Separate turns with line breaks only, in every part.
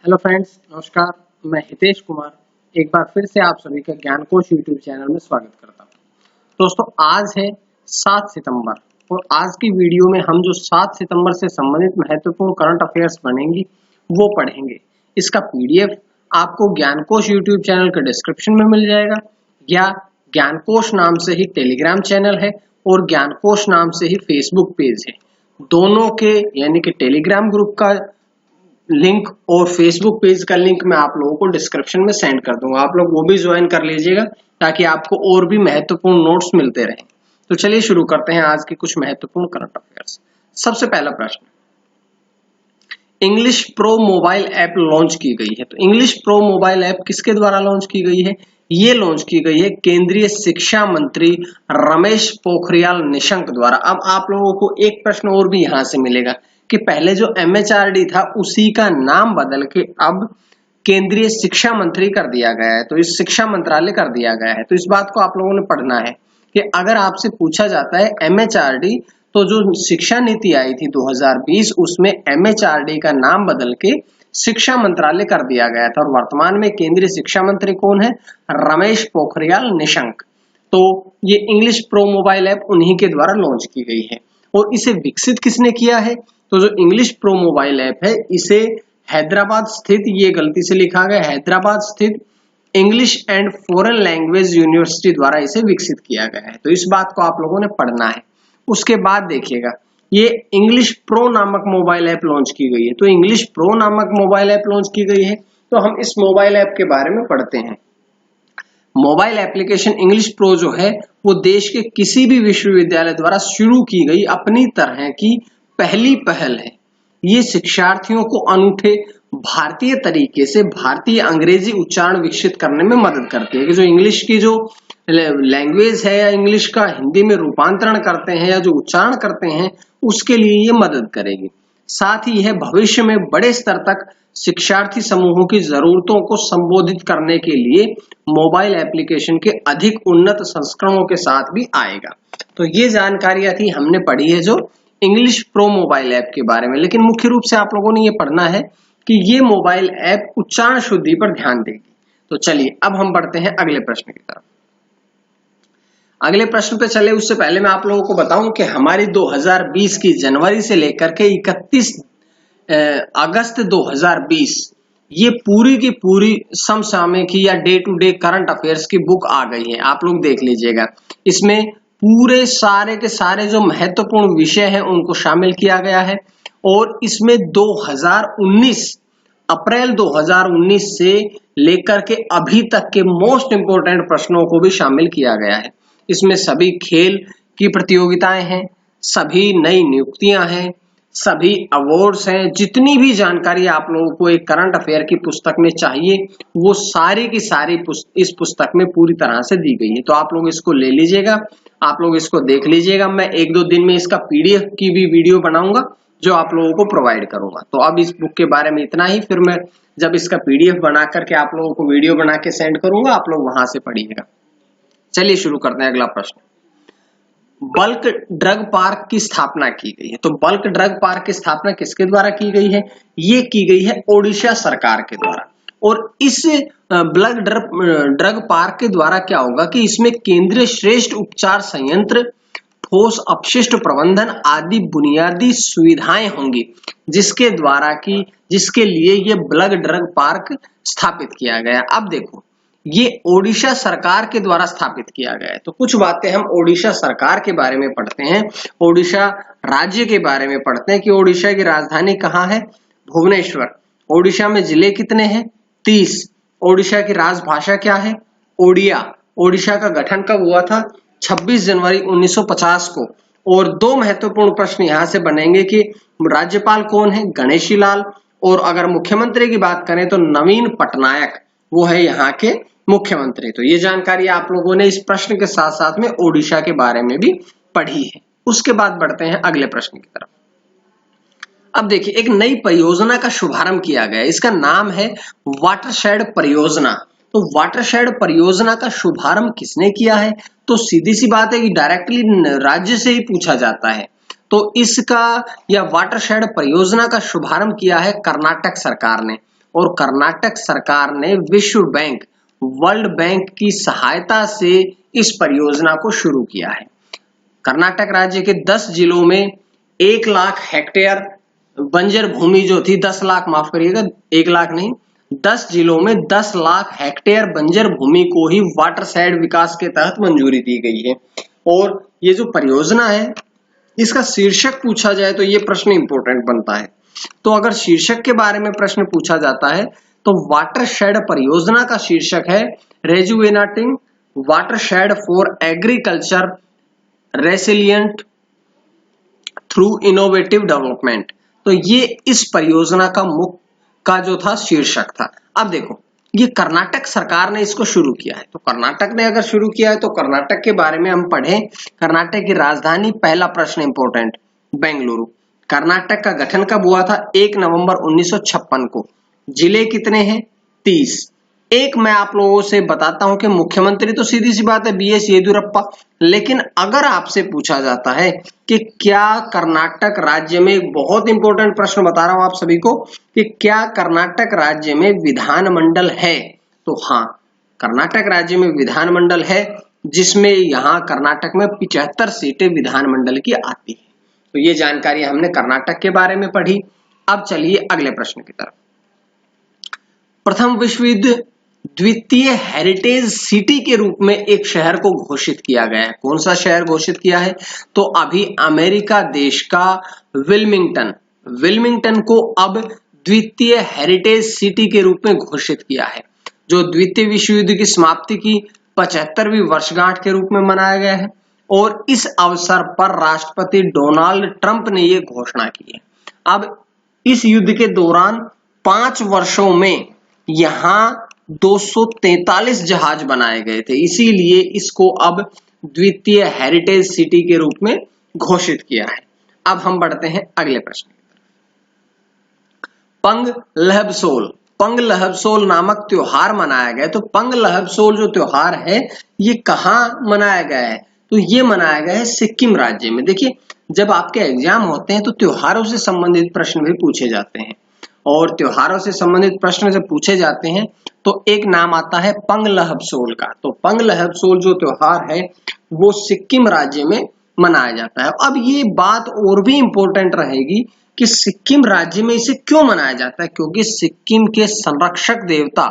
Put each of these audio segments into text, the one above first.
Hello friends, नमस्कार। मैं हितेश कुमार एक बार फिर से आप सभी का ज्ञानकोश यूट्यूब चैनल में स्वागत करता हूं। दोस्तों, आज है 7 सितंबर और आज की वीडियो में हम जो 7 सितंबर से संबंधित महत्वपूर्ण करंट अफेयर्स बनेंगी वो पढ़ेंगे। इसका पीडीएफ आपको ज्ञानकोश यूट्यूब चैनल के डिस्क्रिप्शन में मिल जाएगा या ज्ञानकोश नाम से ही टेलीग्राम चैनल है और ज्ञानकोश नाम से ही फेसबुक पेज है। दोनों के यानी कि टेलीग्राम ग्रुप का लिंक और फेसबुक पेज का लिंक मैं आप लोगों को डिस्क्रिप्शन में सेंड कर दूंगा। आप लोग वो भी ज्वाइन कर लीजिएगा ताकि आपको और भी महत्वपूर्ण नोट्स मिलते रहें। तो चलिए शुरू करते हैं आज के कुछ महत्वपूर्ण करंट अफेयर्स। सबसे पहला प्रश्न, English pro mobile app launch की गई है। तो इंग्लिश प्रो मोबाइल ऐप किसके द्वारा लॉन्च की गई है? ये लॉन्च की गई है केंद्रीय शिक्षा मंत्री रमेश पोखरियाल निशंक द्वारा। अब आप लोगों को एक प्रश्न और भी यहां से मिलेगा कि पहले जो एमएचआरडी था उसी का नाम बदल के अब केंद्रीय शिक्षा मंत्री कर दिया गया है, तो इस शिक्षा मंत्रालय कर दिया गया है। तो इस बात को आप लोगों ने पढ़ना है कि अगर आपसे पूछा जाता है एमएचआरडी, तो जो शिक्षा नीति आई थी 2020 उसमें एमएचआरडी का नाम बदल के शिक्षा मंत्रालय कर दिया गया था और वर्तमान में केंद्रीय शिक्षा मंत्री कौन है? रमेश पोखरियाल निशंक। तो ये इंग्लिश प्रो मोबाइल ऐप उन्हीं के द्वारा लॉन्च की गई है और इसे विकसित किसने किया है? तो जो इंग्लिश प्रो मोबाइल ऐप है इसे हैदराबाद स्थित, ये गलती से लिखा गया, हैदराबाद स्थित English and foreign language university द्वारा इसे विकसित किया गया है। तो इस बात को आप लोगों ने पढ़ना है। उसके बाद देखिएगा, ये इंग्लिश प्रो नामक मोबाइल ऐप लॉन्च की गई है। तो इंग्लिश प्रो नामक मोबाइल ऐप लॉन्च की गई है, तो हम इस मोबाइल ऐप के बारे में पढ़ते हैं। मोबाइल एप्लीकेशन इंग्लिश प्रो जो है वो देश के किसी भी विश्वविद्यालय द्वारा शुरू की गई अपनी तरह की पहली पहल है। ये शिक्षार्थियों को अनूठे भारतीय तरीके से भारतीय अंग्रेजी उच्चारण विकसित करने में मदद करती है कि जो इंग्लिश की जो लैंग्वेज है या इंग्लिश का हिंदी में रूपांतरण करते हैं या जो उच्चारण करते हैं उसके लिए ये मदद करेगी। साथ ही यह भविष्य में बड़े स्तर तक शिक्षार्थी समूहों की जरूरतों को संबोधित करने के लिए मोबाइल एप्लीकेशन के अधिक उन्नत संस्करणों के साथ भी आएगा। तो ये जानकारियां थी हमने पढ़ी है जो इंग्लिश प्रो मोबाइल ऐप के बारे में। लेकिन मुख्य रूप से आप लोगों ने ये पढ़ना है कि ये मोबाइल ऐप उच्चारण शुद्धि पर ध्यान देगी। तो चलिए अब हम बढ़ते हैं अगले प्रश्न की तरफ। अगले प्रश्न पे चले उससे पहले मैं आप लोगों को बताऊं कि हमारी 2020 की जनवरी से लेकर के 31 अगस्त 2020 ये पूरी की पूरी समसामयिकी या day to day current affairs की बुक आ गई है। आप लोग देख लीजिएगा, इसमें पूरे सारे के सारे जो महत्वपूर्ण विषय हैं उनको शामिल किया गया है और इसमें 2019 अप्रैल 2019 से लेकर के अभी तक के मोस्ट इंपोर्टेंट प्रश्नों को भी शामिल किया गया है। इसमें सभी खेल की प्रतियोगिताएं हैं, सभी नई नियुक्तियां हैं, सभी अवार्ड्स हैं, जितनी भी जानकारी आप लोगों को एक करंट अफेयर की पुस्तक में चाहिए वो सारी की सारी इस पुस्तक में पूरी तरह से दी गई है। तो आप लोग इसको ले लीजिएगा, आप लोग इसको देख लीजिएगा। मैं 1-2 दिन में इसका पीडीएफ की भी वीडियो बनाऊंगा जो आप लोगों को प्रोवाइड करूंगा। तो अब इस बुक के बारे में इतना ही, फिर मैं जब इसका पीडीएफ बना करके आप लोगों को वीडियो बना के सेंड करूंगा, आप लोग वहां से पढ़िएगा। चलिए शुरू करते हैं अगला प्रश्न। बल्क ड्रग पार्क की स्थापना की गई है। तो बल्क ड्रग पार्क की स्थापना किसके द्वारा की गई है? ये की गई है ओडिशा सरकार के द्वारा। और इस बल्क ड्रग पार्क के द्वारा क्या होगा कि इसमें केंद्रीय श्रेष्ठ उपचार संयंत्र, ठोस अपशिष्ट प्रबंधन आदि बुनियादी सुविधाएं होंगी जिसके लिए ये बल्क ड्रग पार्क स्थापित किया गया। अब देखो, ये ओडिशा सरकार के द्वारा स्थापित किया गया है। तो कुछ बातें हम ओडिशा सरकार के बारे में पढ़ते हैं, ओडिशा राज्य के बारे में पढ़ते हैं कि ओडिशा की राजधानी कहाँ है? भुवनेश्वर। ओडिशा में जिले कितने हैं? 30। ओडिशा की राजभाषा क्या है? ओडिया। ओडिशा का गठन कब हुआ था? 26 जनवरी 1950 को। और 2 महत्वपूर्ण प्रश्न यहां से बनेंगे कि राज्यपाल कौन है? गणेशी लाल। और अगर मुख्यमंत्री की बात करें तो नवीन पटनायक, वो है यहाँ के मुख्यमंत्री। तो ये जानकारी आप लोगों ने इस प्रश्न के साथ साथ में ओडिशा के बारे में भी पढ़ी है। उसके बाद बढ़ते हैं अगले प्रश्न की तरफ। अब देखिए, एक नई परियोजना का शुभारंभ किया गया, इसका नाम है वाटरशेड परियोजना। तो वाटरशेड परियोजना का शुभारंभ किसने किया है? तो सीधी सी बात है कि डायरेक्टली राज्य से ही पूछा जाता है। तो इसका या वाटरशेड परियोजना का शुभारंभ किया है कर्नाटक सरकार ने और कर्नाटक सरकार ने विश्व बैंक, वर्ल्ड बैंक की सहायता से इस परियोजना को शुरू किया है। कर्नाटक राज्य के 10 जिलों में 1 लाख हेक्टेयर बंजर भूमि जो थी, 10 लाख, माफ करिएगा, 1 लाख नहीं, 10 जिलों में 10 लाख हेक्टेयर बंजर भूमि को ही वाटरशेड विकास के तहत मंजूरी दी गई है। और ये जो परियोजना है, इसका शीर्षक पूछा जाए तो ये प्रश्न इंपॉर्टेंट बनता है। तो अगर शीर्षक के बारे में प्रश्न पूछा जाता है तो वाटरशेड परियोजना का शीर्षक है rejuvenating watershed for agriculture resilient through innovative development. तो ये इस परियोजना का मुख्य का जो था शीर्षक था। अब देखो, ये कर्नाटक सरकार ने इसको शुरू किया है। तो कर्नाटक ने अगर शुरू किया है तो कर्नाटक के बारे में हम पढ़ें। कर्नाटक की राजधानी, पहला प्रश्न इंपॉर्टेंट, बेंगलुरु। कर्नाटक का गठन कब हुआ था? 1 नवंबर 1956 को। जिले कितने हैं? 30। एक मैं आप लोगों से बताता हूं कि मुख्यमंत्री तो सीधी सी बात है बीएस येदियुरप्पा, लेकिन अगर आपसे पूछा जाता है कि क्या कर्नाटक राज्य में, एक बहुत इंपॉर्टेंट प्रश्न बता रहा हूं आप सभी को, कि क्या कर्नाटक राज्य में विधानमंडल है? तो हाँ, कर्नाटक राज्य में विधानमंडल है, जिसमें यहाँ कर्नाटक में 75 सीटें विधानमंडल की आती है। तो ये जानकारी हमने कर्नाटक के बारे में पढ़ी। अब चलिए अगले प्रश्न की तरफ। प्रथम विश्व युद्ध द्वितीय हेरिटेज सिटी के रूप में एक शहर को घोषित किया गया है। कौन सा शहर घोषित किया है? तो अभी अमेरिका देश का विल्मिंगटन को अब द्वितीय हेरिटेज सिटी के रूप में घोषित किया है, जो द्वितीय विश्व युद्ध की समाप्ति की 75वीं वर्षगांठ के रूप में मनाया गया है। और इस अवसर पर राष्ट्रपति डोनाल्ड ट्रंप ने यह घोषणा की है। अब इस युद्ध के दौरान 5 वर्षों में यहां 243 जहाज बनाए गए थे, इसीलिए इसको अब द्वितीय हेरिटेज सिटी के रूप में घोषित किया है। अब हम बढ़ते हैं अगले प्रश्न। पंग लहबसोल, पंग लहबसोल नामक त्योहार मनाया गया। तो पंग लहबसोल जो त्योहार है, ये कहाँ मनाया गया है? तो ये मनाया गया है सिक्किम राज्य में। देखिए, जब आपके एग्जाम होते हैं तो त्योहारों से संबंधित प्रश्न भी पूछे जाते हैं, और त्योहारों से संबंधित प्रश्न जब पूछे जाते हैं तो एक नाम आता है पंग लहबसोल का। तो पंग लहबसोल जो त्योहार है वो सिक्किम राज्य में मनाया जाता है। अब ये बात और भी इंपॉर्टेंट रहेगी कि सिक्किम राज्य में इसे क्यों मनाया जाता है, क्योंकि सिक्किम के संरक्षक देवता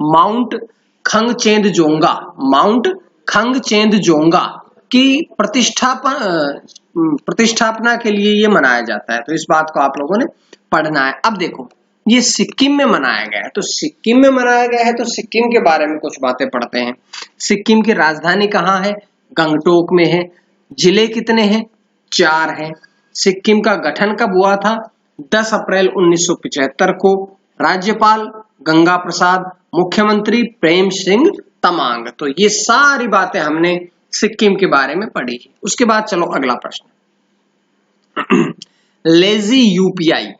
माउंट खंगचेंदजोंगा की प्रतिष्ठापना के लिए ये मनाया जाता है। तो इस बात को आप लोगों ने पढ़ना है। अब देखो, ये सिक्किम में मनाया गया है। तो सिक्किम में मनाया गया है तो सिक्किम के बारे में कुछ बातें पढ़ते हैं। सिक्किम की राजधानी कहाँ है? गंगटोक में है। जिले कितने हैं? 4 हैं। सिक्किम का गठन कब हुआ था? 10 अप्रैल 1975 को। राज्यपाल गंगा प्रसाद, मुख्यमंत्री प्रेम सिंह तमांग। तो ये सारी बातें हमने सिक्किम के बारे में पढ़ी। उसके बाद चलो अगला प्रश्न। लेजी यूपीआई,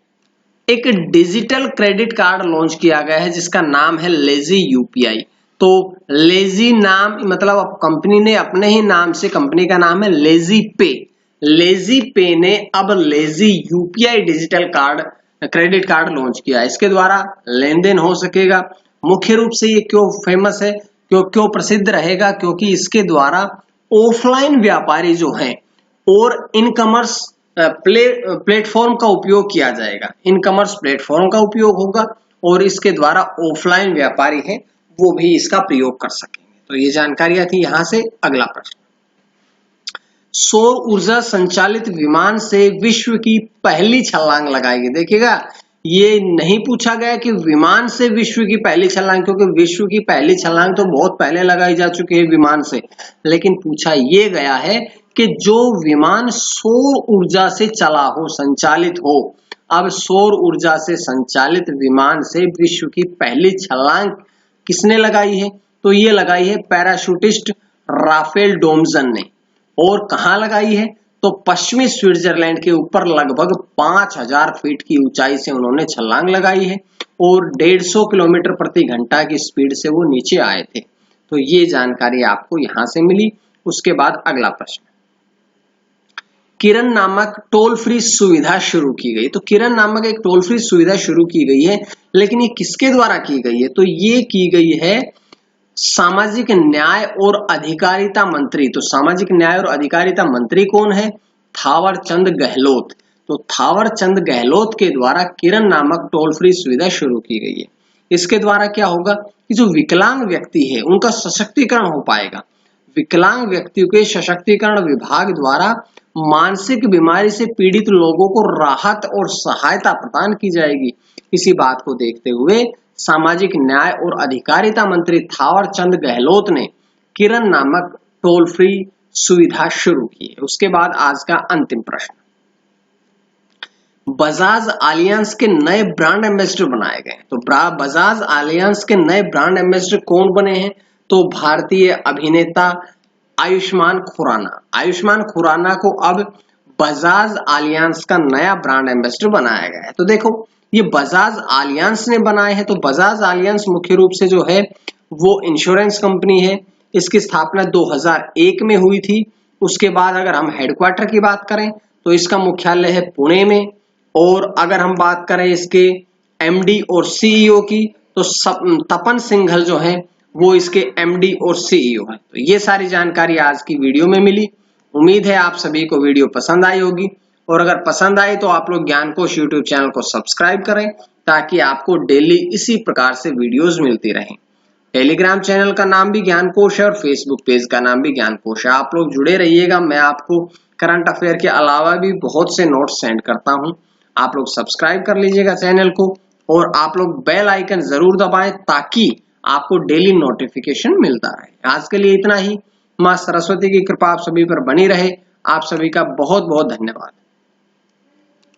एक डिजिटल क्रेडिट कार्ड लॉन्च किया गया है जिसका नाम है लेजी यूपीआई। तो लेजी नाम मतलब अब कंपनी ने अपने ही नाम से, कंपनी का नाम है लेजी पे। लेजी पे ने अब lazy UPI digital card, credit card launch किया है। इसके द्वारा लेन देन हो सकेगा। मुख्य रूप से ये क्यों फेमस है, क्यों प्रसिद्ध रहेगा? क्योंकि इसके द्वारा ऑफलाइन व्यापारी जो हैं और इन कॉमर्स प्लेटफॉर्म का उपयोग किया जाएगा। इन कॉमर्स प्लेटफॉर्म का उपयोग होगा और इसके द्वारा ऑफलाइन व्यापारी हैं वो भी इसका प्रयोग कर सकेंगे। तो ये जानकारियां थी। यहां से अगला प्रश्न। सौर ऊर्जा संचालित विमान से विश्व की पहली छलांग लगाई गई। देखिएगा, ये नहीं पूछा गया कि विमान से विश्व की पहली छलांग, क्योंकि विश्व की पहली छलांग तो बहुत पहले लगाई जा चुकी है विमान से, लेकिन पूछा ये गया है कि जो विमान सौर ऊर्जा से चला हो, संचालित हो। अब सौर ऊर्जा से संचालित विमान से विश्व की पहली छलांग किसने लगाई है? तो ये लगाई है पैराशूटिस्ट राफेल डोमजन ने। और कहां लगाई है? तो पश्चिमी स्विट्जरलैंड के ऊपर लगभग 5000 फीट की ऊंचाई से उन्होंने छलांग लगाई है और 150 किलोमीटर प्रति घंटा की स्पीड से वो नीचे आए थे। तो ये जानकारी आपको यहां से मिली। उसके बाद अगला प्रश्न, किरण नामक टोल फ्री सुविधा शुरू की गई। तो किरण नामक एक टोल फ्री सुविधा शुरू की गई है, लेकिन ये किसके द्वारा की गई है? तो ये की गई है सामाजिक न्याय और अधिकारिता मंत्री। तो सामाजिक न्याय और अधिकारिता मंत्री कौन है? थावर चंद गहलोत। तो थावर चंद गहलोत के द्वारा किरण नामक टोल फ्री सुविधा शुरू की गई है। इसके द्वारा क्या होगा कि जो विकलांग व्यक्ति है उनका सशक्तिकरण हो पाएगा। विकलांग व्यक्तियों के सशक्तिकरण विभाग द्वारा मानसिक बीमारी से पीड़ित लोगों को राहत और सहायता प्रदान की जाएगी। इसी बात को देखते हुए सामाजिक न्याय और अधिकारिता मंत्री थावर चंद गहलोत ने किरण नामक टोल फ्री सुविधा शुरू की है। उसके बाद आज का अंतिम प्रश्न, बजाज आलियांस के नए ब्रांड एम्बेसडर बनाए गए। तो बजाज आलियांस के नए ब्रांड एम्बेसडर कौन बने हैं? तो भारतीय अभिनेता आयुष्मान खुराना। आयुष्मान खुराना को अब बजाज आलियांस का नया ब्रांड एम्बेसडर बनाया गया है। तो देखो ये बजाज आलियांस ने बनाए हैं। तो बजाज आलियांस मुख्य रूप से जो है वो इंश्योरेंस कंपनी है। इसकी स्थापना 2001 में हुई थी। उसके बाद अगर हम हेडक्वार्टर की बात करें तो इसका मुख्यालय है पुणे में, और अगर हम बात करें इसके एमडी और सीईओ की तो तपन सिंघल जो है वो इसके एमडी और सीईओ है। तो ये सारी जानकारी आज की वीडियो में मिली। उम्मीद है आप सभी को वीडियो पसंद आई होगी, और अगर पसंद आई तो आप लोग ज्ञानकोश यूट्यूब चैनल को सब्सक्राइब करें ताकि आपको डेली इसी प्रकार से वीडियोस मिलती रहें। टेलीग्राम चैनल का नाम भी ज्ञानकोश है और फेसबुक पेज का नाम भी ज्ञानकोश है। आप लोग जुड़े रहिएगा। मैं आपको करंट अफेयर के अलावा भी बहुत से नोट्स सेंड करता हूं। आप लोग सब्सक्राइब कर लीजिएगा चैनल को, और आप लोग बेल आइकन जरूर दबाएं ताकि आपको डेली नोटिफिकेशन मिलता रहे। आज के लिए इतना ही। मां सरस्वती की कृपा आप सभी पर बनी रहे। आप सभी का बहुत बहुत धन्यवाद।